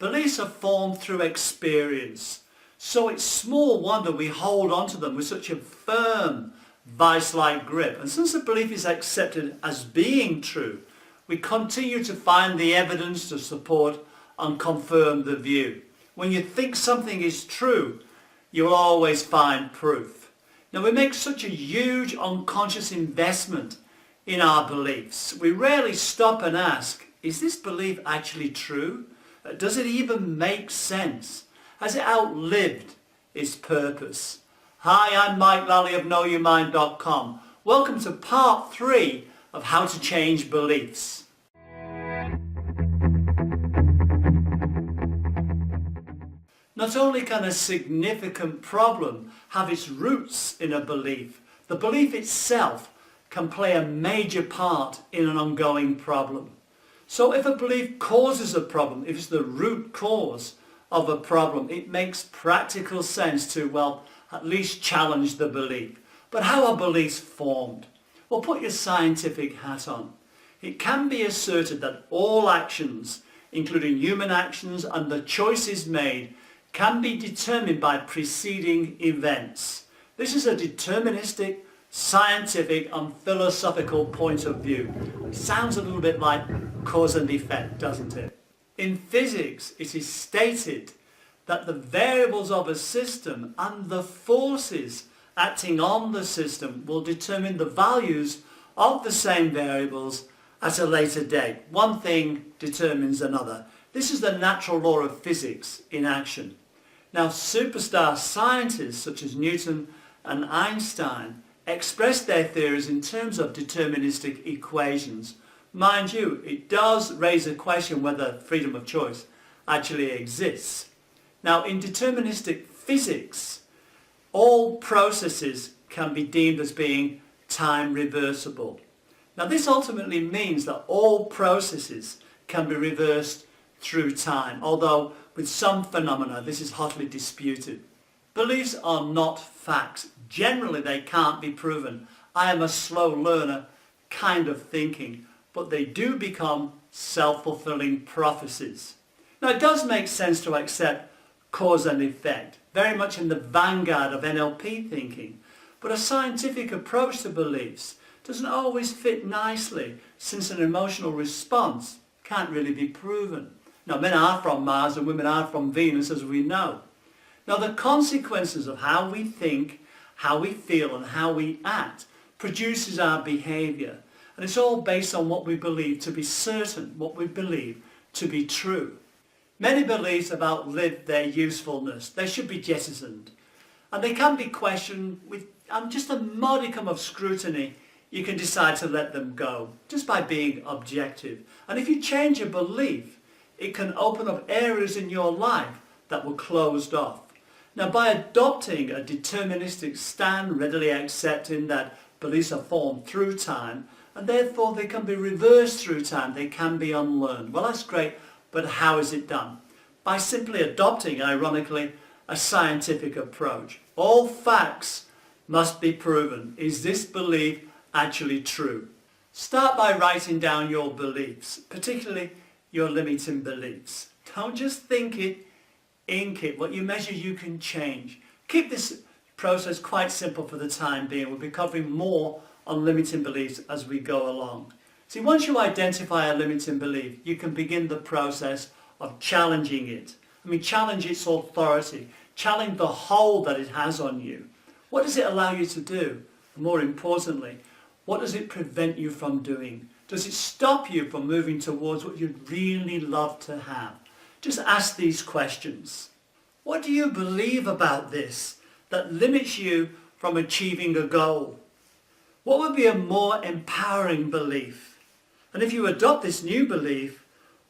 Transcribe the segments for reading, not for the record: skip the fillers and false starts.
Beliefs are formed through experience, so it's small wonder we hold on to them with such a firm, vice-like grip. And since a belief is accepted as being true, we continue to find the evidence to support and confirm the view. When you think something is true, you'll always find proof. Now, we make such a huge unconscious investment in our beliefs. We rarely stop and ask, is this belief actually true? Does it even make sense? Has it outlived its purpose? Hi, I'm Mike Lally of KnowYourMind.com. Welcome to part 3 of how to change beliefs. Not only can a significant problem have its roots in a belief, the belief itself can play a major part in an ongoing problem. So if a belief causes a problem, if it's the root cause of a problem, it makes practical sense to, well, at least challenge the belief. But how are beliefs formed? Well, put your scientific hat on. It can be asserted that all actions, including human actions and the choices made, can be determined by preceding events. This is a deterministic, scientific and philosophical point of view. It sounds a little bit like cause and effect, doesn't it? In physics, it is stated that the variables of a system and the forces acting on the system will determine the values of the same variables at a later date. One thing determines another. This is the natural law of physics in action. Now, superstar scientists such as Newton and Einstein express their theories in terms of deterministic equations. Mind you, it does raise a question whether freedom of choice actually exists. Now, in deterministic physics, all processes can be deemed as being time reversible. Now, this ultimately means that all processes can be reversed through time, although with some phenomena this is hotly disputed. Beliefs are not facts. Generally, they can't be proven. I am a slow learner kind of thinking, but they do become self-fulfilling prophecies. Now, it does make sense to accept cause and effect, very much in the vanguard of NLP thinking, but a scientific approach to beliefs doesn't always fit nicely, since an emotional response can't really be proven. Now, men are from Mars and women are from Venus, as we know. Now, the consequences of how we think, how we feel and how we act produces our behaviour. And it's all based on what we believe to be certain, what we believe to be true. Many beliefs have outlived their usefulness. They should be jettisoned. And they can be questioned with just a modicum of scrutiny. You can decide to let them go, just by being objective. And if you change a belief, it can open up areas in your life that were closed off. Now, by adopting a deterministic stand, readily accepting that beliefs are formed through time, and therefore they can be reversed through time, they can be unlearned. Well, that's great, but how is it done? By simply adopting, ironically, a scientific approach. All facts must be proven. Is this belief actually true? Start by writing down your beliefs, particularly your limiting beliefs. Don't just think it, ink it. What you measure you can change. Keep this process quite simple for the time being. We'll be covering more on limiting beliefs as we go along. See, once you identify a limiting belief, you can begin the process of challenging it. Challenge its authority. Challenge the hold that it has on you. What does it allow you to do? And more importantly, what does it prevent you from doing? Does it stop you from moving towards what you'd really love to have? Just ask these questions. What do you believe about this that limits you from achieving a goal? What would be a more empowering belief? And if you adopt this new belief,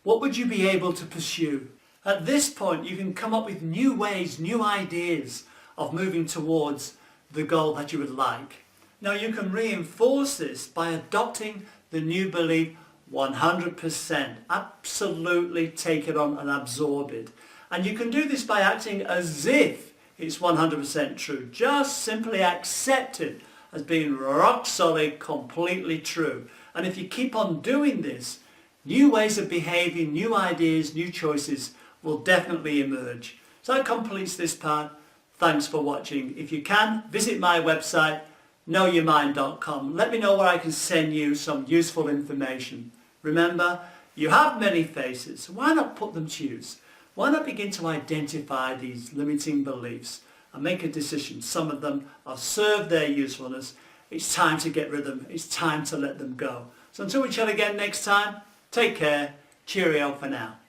what would you be able to pursue? At this point, you can come up with new ways, new ideas of moving towards the goal that you would like. Now, you can reinforce this by adopting the new belief 100%. Absolutely take it on and absorb it. And you can do this by acting as if it's 100% true. Just simply accept it as being rock solid, completely true. And if you keep on doing this, new ways of behaving, new ideas, new choices will definitely emerge. So that completes this part. Thanks for watching. If you can, visit my website, knowyourmind.com. Let me know where I can send you some useful information. Remember, you have many faces. Why not put them to use? Why not begin to identify these limiting beliefs and make a decision? Some of them have served their usefulness. It's time to get rid of them. It's time to let them go. So until we chat again next time, take care. Cheerio for now.